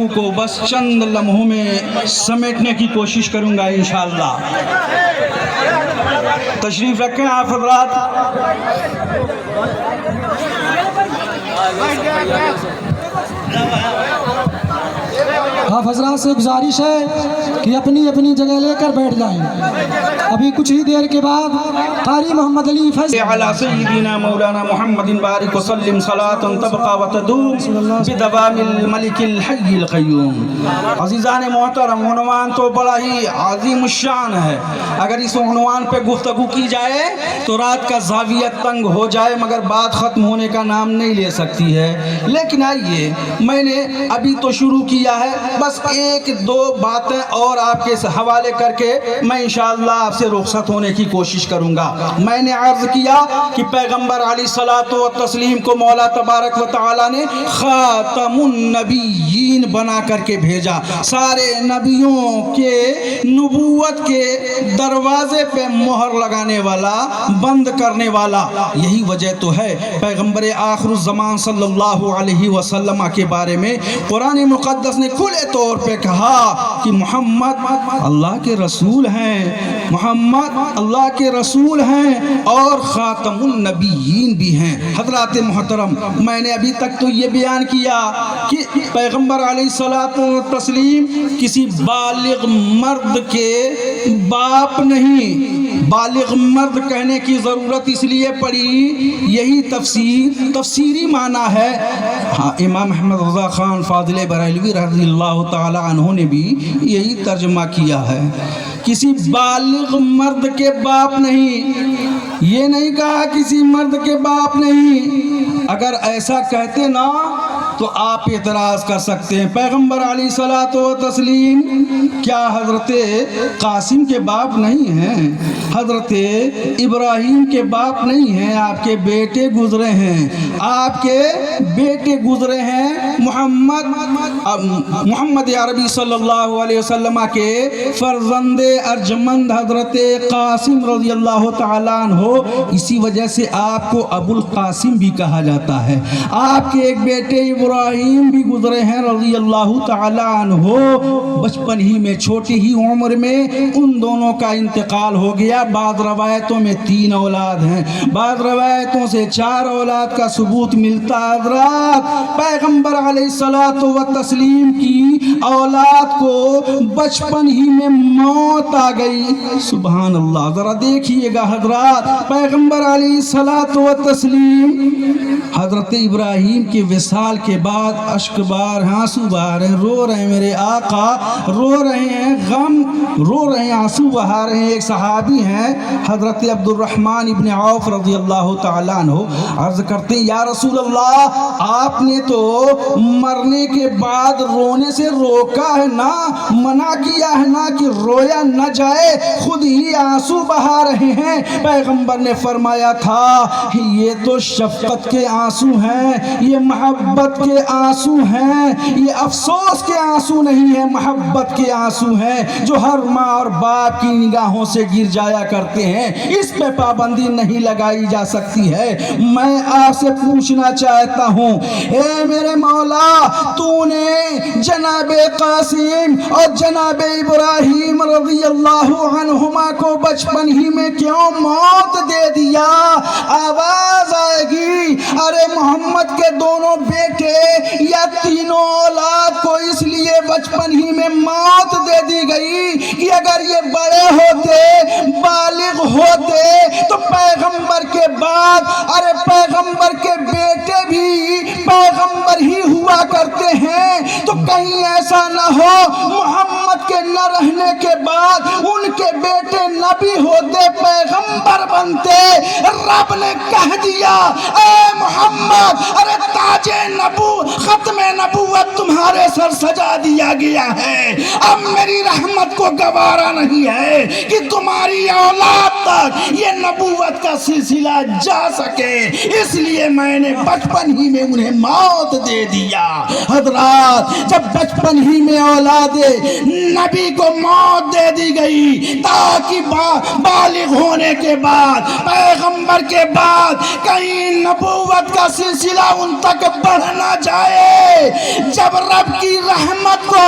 کو بس چند لمحوں میں سمیٹنے کی کوشش کروں گا انشاءاللہ۔ تشریف رکھیں آپ حضرات۔ آپ حضرات سے گزارش ہے کہ اپنی اپنی جگہ لے کر بیٹھ جائیں۔ ابھی کچھ ہی دیر کے بعد قاری محمد علی فیض علی سیدنا مولانا محمد بارک وسلم صلاۃ تبقى وتدوم بدوام الملک الحی القیوم۔ عزیزان محترم، عنوان تو بڑا ہی عظیم الشان ہے۔ اگر اس عنوان پہ گفتگو کی جائے تو رات کا زاویہ تنگ ہو جائے، مگر بات ختم ہونے کا نام نہیں لے سکتی ہے۔ لیکن آئیے، میں نے ابھی تو شروع کیا ہے، بس ایک دو باتیں اور آپ کے حوالے کر کے میں انشاءاللہ آپ سے رخصت ہونے کی کوشش کروں گا۔ میں نے عرض کیا کہ پیغمبر علیہ الصلوۃ والتسلیم کو مولا تبارک و تعالی نے خاتم النبیین بنا کر کے بھیجا، سارے نبیوں کے نبوت کے دروازے پہ مہر لگانے والا، بند کرنے والا۔ یہی وجہ تو ہے پیغمبر آخر الزمان صلی اللہ علیہ وسلم کے بارے میں قرآن مقدس نے کھلے طور پہ کہا کہ محمد اللہ کے رسول ہیں، محمد اللہ کے رسول ہیں اور خاتم النبیین بھی ہیں۔ حضرات محترم، میں نے ابھی تک تو یہ بیان کیا کہ پیغمبر علیہ الصلوۃ والتسلیم کسی بالغ مرد کے باپ نہیں۔ بالغ مرد کہنے کی ضرورت اس لیے پڑی، یہی تفسیری معنی ہے۔ ہاں، امام احمد رضا خان فاضل بریلوی رضی اللہ تعالی عنہ نے بھی یہی ترجمہ کیا ہے، کسی بالغ مرد کے باپ نہیں۔ یہ نہیں کہا کسی مرد کے باپ نہیں۔ اگر ایسا کہتے نا تو آپ اعتراض کر سکتے ہیں، پیغمبر علیہ الصلوۃ والتسلیم کیا حضرت قاسم کے باپ نہیں ہیں؟ حضرت ابراہیم کے باپ نہیں ہیں؟ آپ کے بیٹے گزرے ہیں، آپ کے بیٹے گزرے ہیں۔ محمد عربی صلی اللہ علیہ وسلم کے فرزند ارجمند حضرت قاسم رضی اللہ تعالیٰ عنہ، اسی وجہ سے آپ کو ابو القاسم بھی کہا جاتا ہے۔ آپ کے ایک بیٹے ابراہیم بھی گزرے ہیں رضی اللہ تعالیٰ عنہ۔ بچپن ہی میں، چھوٹی ہی عمر میں ان دونوں کا انتقال ہو گیا۔ بعض روایتوں میں 3 اولاد ہیں، بعض روایتوں سے 4 اولاد کا ثبوت ملتا ہے۔ حضرات، پیغمبر علیہ الصلوۃ والتسلیم کی اولاد کو بچپن ہی میں موت آ گئی۔ سبحان اللہ، ذرا دیکھیے گا حضرات، پیغمبر علیہ الصلوۃ والتسلیم حضرت ابراہیم کے وصال کے بعد اشک بار، آنسو بہا رہے ہیں، رو رہے ہیں، میرے آقا رو رہے ہیں، غم رو رہے ہیں، آنسو بہا رہے ہیں۔ ایک صحابی ہیں حضرت عبد الرحمن ابن عوف رضی اللہ تعالیٰ عنہ، عرض کرتے ہیں یا رسول اللہ، آپ نے تو مرنے کے بعد رونے سے روکا ہے نا، منع کیا ہے نا کہ رویا نہ جائے، خود ہی آنسو بہا رہے ہیں۔ پیغمبر نے فرمایا تھا یہ تو شفقت کے آنسو ہیں، یہ محبت کے آنسو ہیں، یہ افسوس کے آنسو نہیں ہیں، محبت کے آنسو ہیں جو ہر ماں اور باپ کی نگاہوں سے گر جایا کرتے ہیں۔ اس پہ پابندی نہیں لگائی جا سکتی ہے۔ میں آپ سے پوچھنا چاہتا ہوں، اے میرے مولا، تو نے جناب قاسم اور جناب ابراہیم رضی اللہ عنہما کو بچپن ہی میں کیوں موت دے دیا؟ آواز آئے گی، ارے محمد کے دونوں بیٹے یا 3 اولاد کو اس لیے بچپن ہی میں موت دے دی گئی کہ اگر یہ بڑے ہوتے، بالغ ہوتے تو پیغمبر کے بعد، ارے پیغمبر کے بیٹے بھی پیغمبر ہی ہوا کرتے ہیں، تو کہیں ایسا نہ ہو محمد کے نہ رہنے کے بعد ان کے بیٹے نبی ہوتے، پیغمبر بنتے۔ رب نے کہہ دیا اے محمد، ارے تاج ختم نبوت تمہارے سر سجا دیا گیا ہے، اب میری رحمت کو گوارا نہیں ہے کہ تمہاری اولاد تک یہ نبوت کا سلسلہ جا سکے، اس لیے میں نے بچپن ہی میں انہیں موت دے دیا۔ حضرات، جب بچپن ہی میں اپنے اولاد نبی کو موت دے دی گئی تاکہ بالغ ہونے کے بعد پیغمبر کے بعد کہیں نبوت کا سلسلہ ان تک بڑھ نہ جائے۔ جب رب کی رحمت کو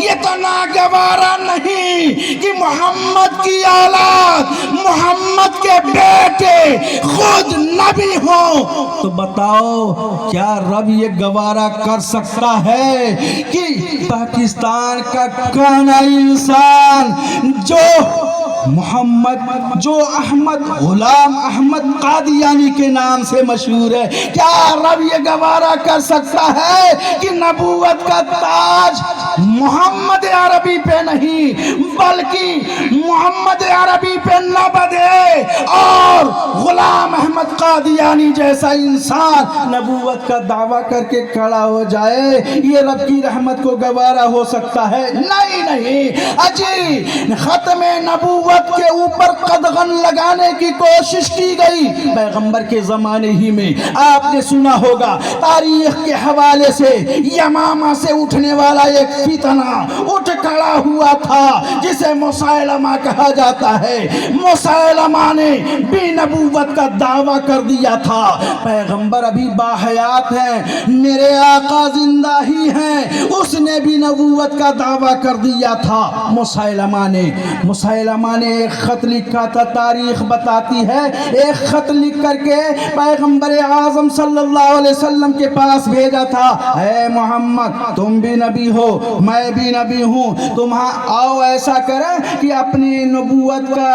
یہ تو ناگوارا نہیں کہ محمد کی اولاد، محمد کے بیٹے خود نبی ہوں، تو بتاؤ کیا رب یہ گوارا کر سکتا ہے کہ پاکستان کا کانا انسان جو احمد غلام احمد قادیانی کے نام سے مشہور ہے، کیا رب یہ گوارا کر سکتا ہے کہ نبوت کا تاج محمد عربی پہ نہیں بلکہ محمد عربی پہ نہ بدے اور غلام احمد قادیانی جیسا انسان نبوت کا دعویٰ کر کے کھڑا ہو جائے؟ یہ رب کی رحمت کو گوارا ہو سکتا ہے؟ نہیں اجی ختم نبوت کے اوپر قدغن لگانے کی کوشش کی گئی پیغمبر کے زمانے ہی میں۔ آپ نے سنا ہوگا تاریخ کے حوالے سے یمامہ سے اٹھنے والا ایک فتنہ اٹھ کھڑا ہوا تھا جسے مسیلمہ کہا جاتا ہے۔ مسیلمہ نے بھی نبوت کا دعویٰ کر دیا تھا۔ پیغمبر ابھی باحیات ہیں، میرے آقا زندہ ہی ہیں، اس نے بھی نبوت کا دعویٰ کر دیا تھا۔ مسیلمہ نے ایک خط لکھا تھا، تاریخ بتاتی ہے، ایک خط لکھ کر کے پیغمبر اعظم صلی اللہ علیہ وسلم کے پاس بھیجا تھا، اے محمد تم بھی نبی ہو میں بھی نبی ہوں، تم آؤ ایسا کریں کہ اپنی نبوت کا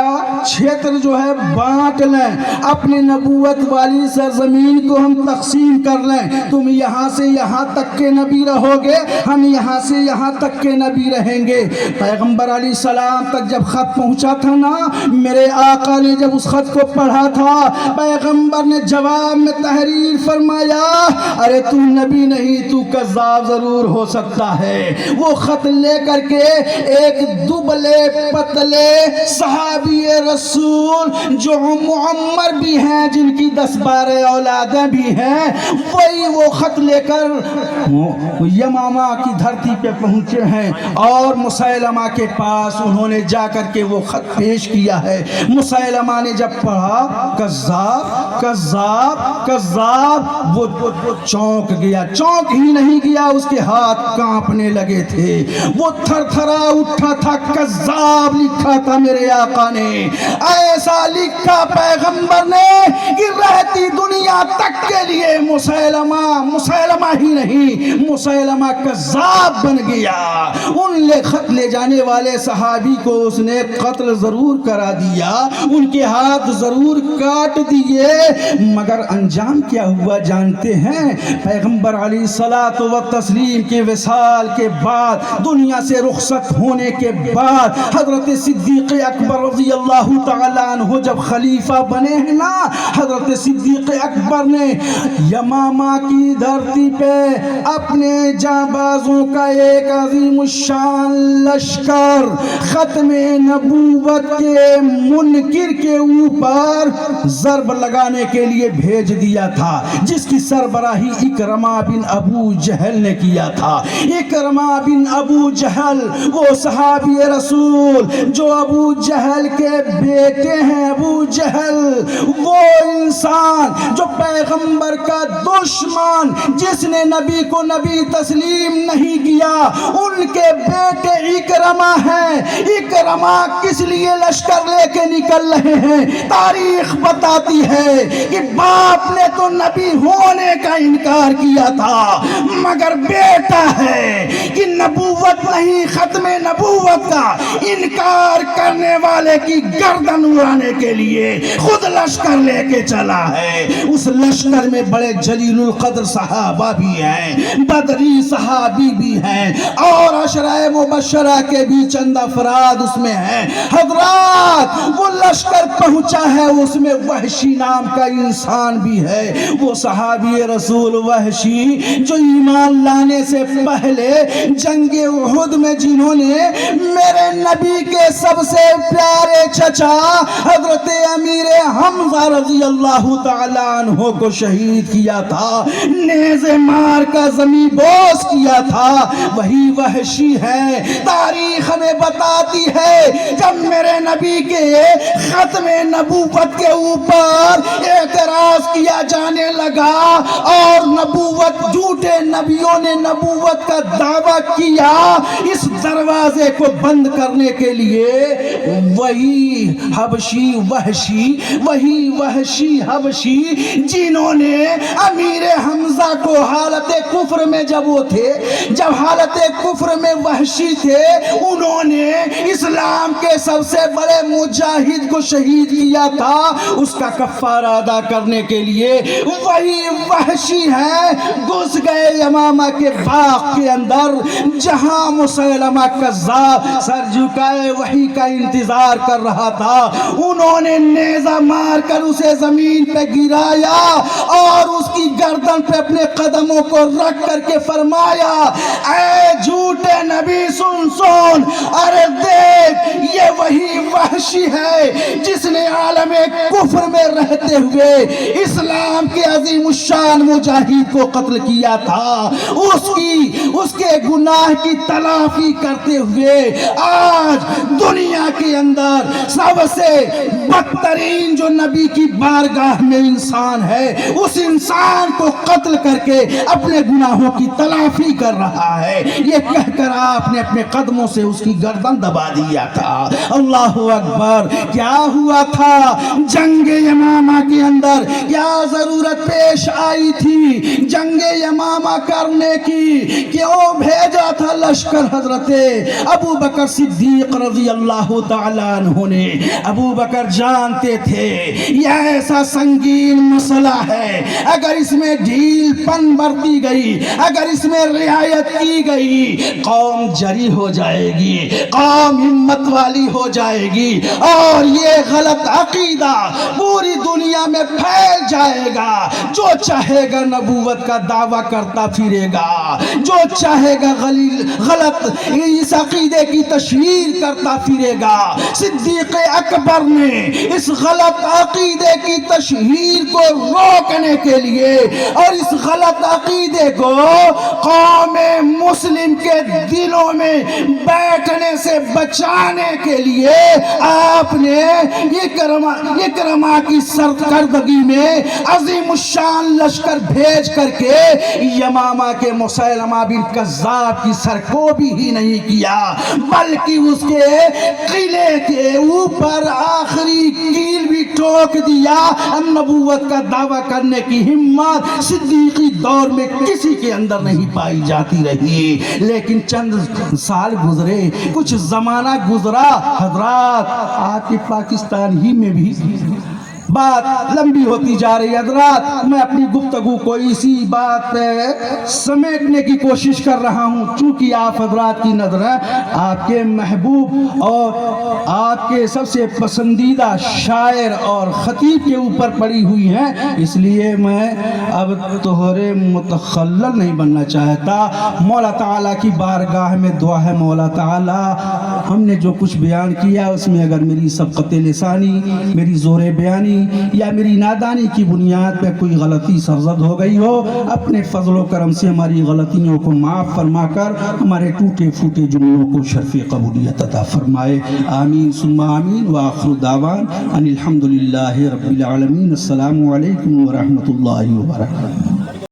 چھیتر جو ہے بانٹ لیں، اپنی نبوت والی سرزمین کو ہم تقسیم کر لیں، تم یہاں سے یہاں تک کے نبی رہو گے، ہم یہاں سے یہاں تک کے نبی رہیں گے۔ پیغمبر علیہ السلام تک جب خط پہنچا تھا نا، میرے آقا نے جب اس خط کو پڑھا تھا، پیغمبر نے جواب میں تحریر فرمایا، ارے تو نبی نہیں، تو کذاب ضرور ہو سکتا ہے۔ وہ خط لے کر کے ایک دبلے پتلے صحابی رسول جو معمر بھی ہیں، جن کی 10-12 اولادیں بھی ہیں، وہی وہ خط لے کر یمامہ کی دھرتی پہ پہنچے ہیں اور مسیلمہ کے پاس انہوں نے جا کر کے وہ خط پیش کیا ہے۔ مسیلمہ نے جب پڑھا کذاب کذاب کذاب، وہ چونک گیا، چونک ہی نہیں گیا، اس کے ہاتھ کانپنے لگے تھے، وہ تھر تھرا اٹھا تھا۔ کذاب لکھا تھا میرے آقا نے، ایسا لکھا پیغمبر نے کہ رہتی دنیا تک کے لیے مسیلمہ ہی نہیں، مسیلمہ کذاب بن گیا۔ ان خط لے جانے والے صحابی کو اس نے قتل ضرور کرا دیا، ان کے ہاتھ ضرور کاٹ دیے، مگر انجام کیا ہوا جانتے ہیں؟ پیغمبر علیہ الصلاۃ والتسلیم کے وصال کے بعد، دنیا سے رخصت ہونے کے بعد، حضرت صدیق اکبر رضی اللہ تعالیٰ عنہ جب خلیفہ بنے ہیں نا، حضرت صدیق اکبر نے یمامہ کی دھرتی پہ اپنے جانبازوں کا ایک عظیم الشان لشکر ختم نبوت کے منکر کے اوپر ضرب لگانے کے لیے بھیج دیا تھا، جس کی سربراہی اکرمہ بن ابو جہل نے کیا تھا۔ اکرمہ بن ابو جہل وہ صحابی رسول جو ابو جہل کے بیٹے ہیں، ابو جہل وہ انسان جو پیغمبر کا دشمن، جس نے نبی کو نبی تسلیم نہیں کیا، ان کے بیٹے اکرمہ ہیں۔ اکرمہ کس لیے لشکر لے کے نکل رہے ہیں؟ تاریخ بتاتی ہے کہ باپ نے تو نبی ہونے کا انکار کیا تھا، مگر بیٹا ہے کہ نبوت نہیں، ختم نبوت کا انکار کرنے والے کی گردن اڑانے کے لیے خود لشکر لے کے چلا ہے۔ اس لشکر میں بڑے جلیل القدر صحابہ بھی ہیں، بدری صحابی بھی ہیں، اور عشرہ مبشرہ کے بھی چند افراد اس میں ہیں۔ حضرات وہ لشکر پہنچا ہے، اس میں وحشی نام کا انسان بھی ہے، وہ صحابی رسول وحشی جو ایمان لانے سے پہلے جنگ احد میں جنہوں نے میرے نبی کے سب سے پیارے چچا حضرت امیر حمزہ رضی اللہ تعالیٰ عنہ کو شہید کیا تھا، نیزے مار کا زمین بوس کیا تھا۔ تھا وہی وحشی ہے۔ تاریخ ہمیں بتاتی ہے جب میرے نبی کے ختم نبوت کے اوپر اعتراض کیا جانے لگا اور نبوت جھوٹے نبیوں نے نبوت کا دعویٰ کیا، اس دروازے کو بند کرنے کے لیے وہی وحشی حبشی جنہوں نے امیر حمزہ کو حالت کفر میں جب حالت کفر میں وحشی تھے، انہوں نے اسلام کے سب سے بڑے مجاہد کو شہید کیا تھا، اس کا کفارہ ادا کرنے کے لیے وہی وحشی ہے گھس گئے یمامہ کے باغ کے اندر، جہاں مسیلمہ کذاب سر جھکائے وحی کا انتظار کر رہا تھا۔ انہوں نے نیزہ مار کر اسے زمین پہ گرایا اور اس کی گردن پہ اپنے قدموں کو رکھ کر کے فرمایا، اے جھوٹے نبی سن، ارے دیکھ یہ وہی وحشی ہے جس نے عالم کفر میں رہتے ہوئے اسلام کے عظیم الشان مجاہد کو قتل کیا تھا، اس کے گناہ کی تلافی کرتے ہوئے آج دنیا کے اندر سب سے بدترین جو نبی کی بارگاہ میں انسان ہے، اس انسان کو قتل کر کے اپنے گناہوں کی تلافی کر رہا ہے، یہ کہہ کر آپ نے اپنے قدموں سے اس کی گردن دبا دیا تھا۔ اللہ اکبر! کیا ہوا تھا جنگ یمامہ کے اندر؟ کیا ضرورت پیش آئی تھی جنگ یمامہ کرنے کی؟ کیوں بھیجا تھا لشکر حضرت ابو بکر صدیق رضی اللہ تعالیٰ عنہ نے؟ ابو بکر جانتے تھے یہ ایسا سنگین مسئلہ ہے، اگر اس میں ڈھیل پن برتی گئی، اگر اس میں رعایت کی گئی، قوم جری ہو جائے گی، قوم ہمت والی ہو جائے گی، اور یہ غلط عقیدہ پوری دنیا میں پھیل جائے گا۔ جو چاہے گا نبوت کا دعویٰ کرتا پھرے گا، جو چاہے گا غلط اس عقیدے کی تشہیر کرتا پھرے گا۔ صدیق اکبر نے اس غلط عقیدے کی تشہیر کو روکنے کے لیے اور اس غلط عقیدے کو قوم مسلم کے دلوں میں بیٹھنے سے بچانے کے لیے آپ نے اکرمہ کی سرکردگی میں عظیم الشان لشکر بھیج کر کے یمامہ کے مسیلمہ بن کذاب کی سرکوبی ہی نہیں کیا، بلکہ اس کے قلعے کے اوپر آخری کیل بھی ٹھوک دیا۔ نبوت کا دعویٰ کرنے کی ہمت صدیقی دور میں کسی کے اندر نہیں پائی جاتی رہی، لیکن چند سال گزرے، کچھ زمانہ گزرا حضرات، آج کے پاکستان ہی میں بھی بات لمبی ہوتی جا رہی ہے حضرات، میں اپنی گفتگو کو اسی بات پہ سمیٹنے کی کوشش کر رہا ہوں، چونکہ آپ حضرات کی نظر آپ کے محبوب اور آپ کے سب سے پسندیدہ شاعر اور خطیب کے اوپر پڑی ہوئی ہیں، اس لیے میں اب تہرے متخلل نہیں بننا چاہتا۔ مولا تعالیٰ کی بارگاہ میں دعا ہے، مولا تعالیٰ ہم نے جو کچھ بیان کیا اس میں اگر میری سبقت لسانی، میری زور بیانی یا میری نادانی کی بنیاد پہ کوئی غلطی سرزد ہو گئی ہو، اپنے فضل و کرم سے ہماری غلطیوں کو معاف فرما کر ہمارے ٹوٹے پھوٹے جملوں کو شرف قبولیت عطا فرمائے، آمین ثم آمین۔ وآخر دعوان ان الحمدللہ رب العالمین۔ السلام علیکم ورحمۃ اللہ وبرکاتہ۔